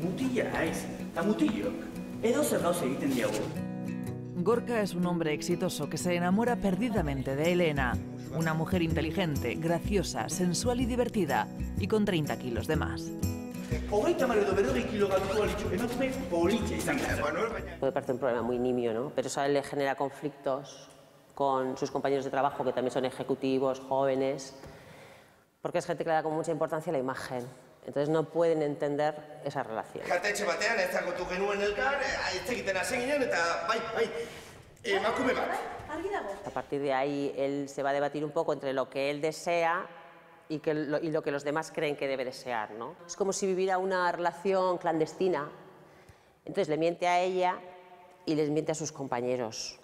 Mutila haiz, eta mutilok. Edo zer gauza egiten diago. Gorka es un hombre exitoso que se enamora perdidamente de Elena, una mujer inteligente, graciosa, sensual y divertida, y con 30 kilos de más. Puede parecer un problema muy nimio, ¿no? Pero eso a él le genera conflictos con sus compañeros de trabajo, que también son ejecutivos, jóvenes, porque es gente que le da con mucha importancia a la imagen. Entonces no pueden entender esa relación. A partir de ahí, él se va a debatir un poco entre lo que él desea y lo que los demás creen que debe desear, ¿no? Es como si viviera una relación clandestina. Entonces le miente a ella y les miente a sus compañeros.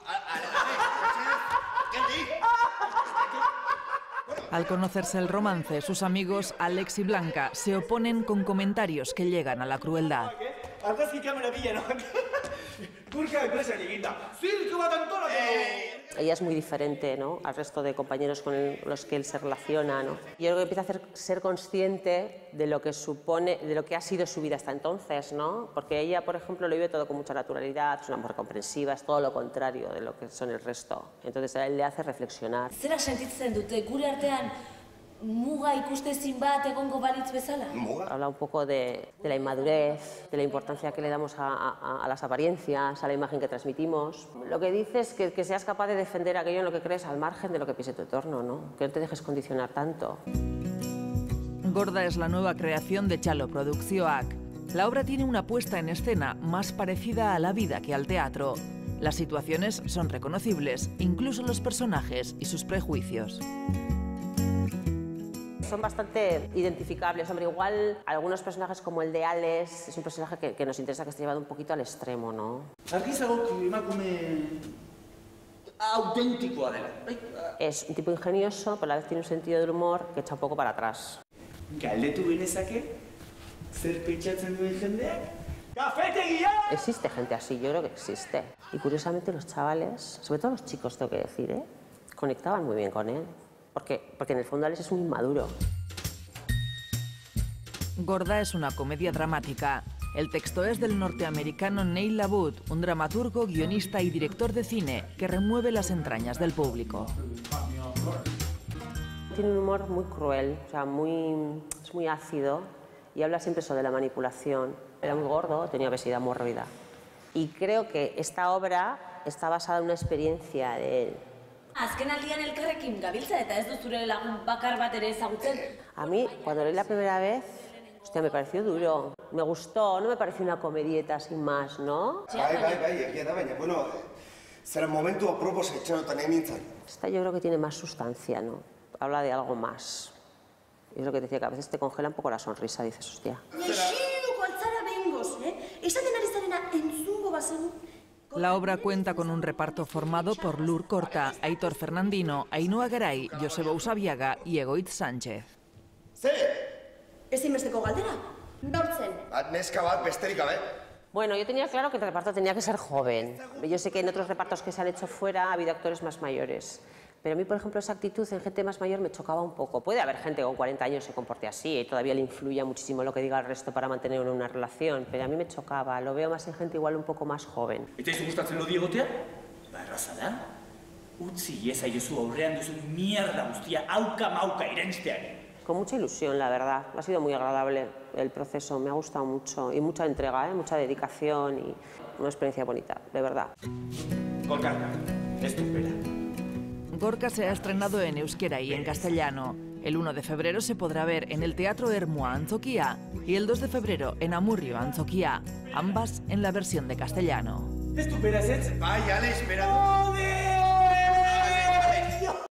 Al conocerse el romance, sus amigos Alex y Blanca se oponen con comentarios que llegan a la crueldad. Ella es muy diferente, ¿no?, al resto de compañeros con los que él se relaciona, ¿no? Y yo creo que empieza a ser consciente de lo que supone, de lo que ha sido su vida hasta entonces, ¿no? Porque ella, por ejemplo, lo vive todo con mucha naturalidad, es una mujer comprensiva, es todo lo contrario de lo que son el resto. Entonces a él le hace reflexionar. Zera sentitzen dute, gure artean muga ikustezin bat egongo balitz bezala? Habla un poco de la inmadurez, de la importancia que le damos a las apariencias, a la imagen que transmitimos. Lo que dice es que seas capaz de defender aquello en lo que crees al margen de lo que piense tu entorno, ¿no? Que no te dejes condicionar tanto. Gorda es la nueva creación de Txalo Produkzioak. La obra tiene una puesta en escena más parecida a la vida que al teatro. Las situaciones son reconocibles, incluso los personajes y sus prejuicios. Son bastante identificables. Hombre, igual algunos personajes como el de Alex es un personaje que nos interesa, que esté llevado un poquito al extremo, ¿no? Es un tipo ingenioso, pero a la vez tiene un sentido del humor que echa un poco para atrás. Existe gente así, yo creo que existe. Y curiosamente los chavales, sobre todo los chicos, tengo que decir, conectaban muy bien con él. Porque en el fondo Alex es un inmaduro. Gorda es una comedia dramática. El texto es del norteamericano Neil LaBute, un dramaturgo, guionista y director de cine que remueve las entrañas del público. Tiene un humor muy cruel, o sea, es muy ácido y habla siempre sobre la manipulación. Era muy gordo, tenía obesidad mórbida. Y creo que esta obra está basada en una experiencia de él. Azken aldian elkarrekin gabiltza eta ez du zure lagun bakar bat ere ezagutzen. A mí, cuando leí la primera vez, hostia, me pareció duro. Me gustó, no me pareció una comedieta sin más, ¿no? Bueno, será momentu apropos etxerotan nintzen. Esta yo creo que tiene más sustancia, ¿no? Habla de algo más. Y es lo que decía, que a veces te congela un poco la sonrisa, dices, hostia. Isilduko altzara behingoz, esaten ari zarena entzungo bazenu. La obra cuenta con un reparto formado por Lur Korta, Aitor Fernandino, Ainhoa Garay, Joseba Usabiaga y Egoitz Sánchez. Ezinbesteko galdera? Nortzen? Neska bat besterik gabe. Bueno, yo tenía claro que el reparto tenía que ser joven. Yo sé que en otros repartos que se han hecho fuera ha habido actores más mayores. Pero a mí, por ejemplo, esa actitud en gente más mayor me chocaba un poco. Puede haber gente con 40 años que se comporte así y todavía le influya muchísimo lo que diga el resto para mantener una relación, pero a mí me chocaba. Lo veo más en gente igual un poco más joven. Eta izu gustatzen lodi egotea? Erraza da. Utzi iezaiozu aurrean duzun mierda guztia auka-mauka irensteari. Con mucha ilusión, la verdad. Ha sido muy agradable el proceso, me ha gustado mucho. Y mucha entrega, mucha dedicación y una experiencia bonita, de verdad. Gorka, ez du bera. Gorka se ha estrenado en euskera y en castellano. El 1 de febrero se podrá ver en el Teatro Ermua Antzoquia y el 2 de febrero en Amurrio Antzoquia, ambas en la versión de castellano. Ez du beraz ez? Bai, Alex, bera du.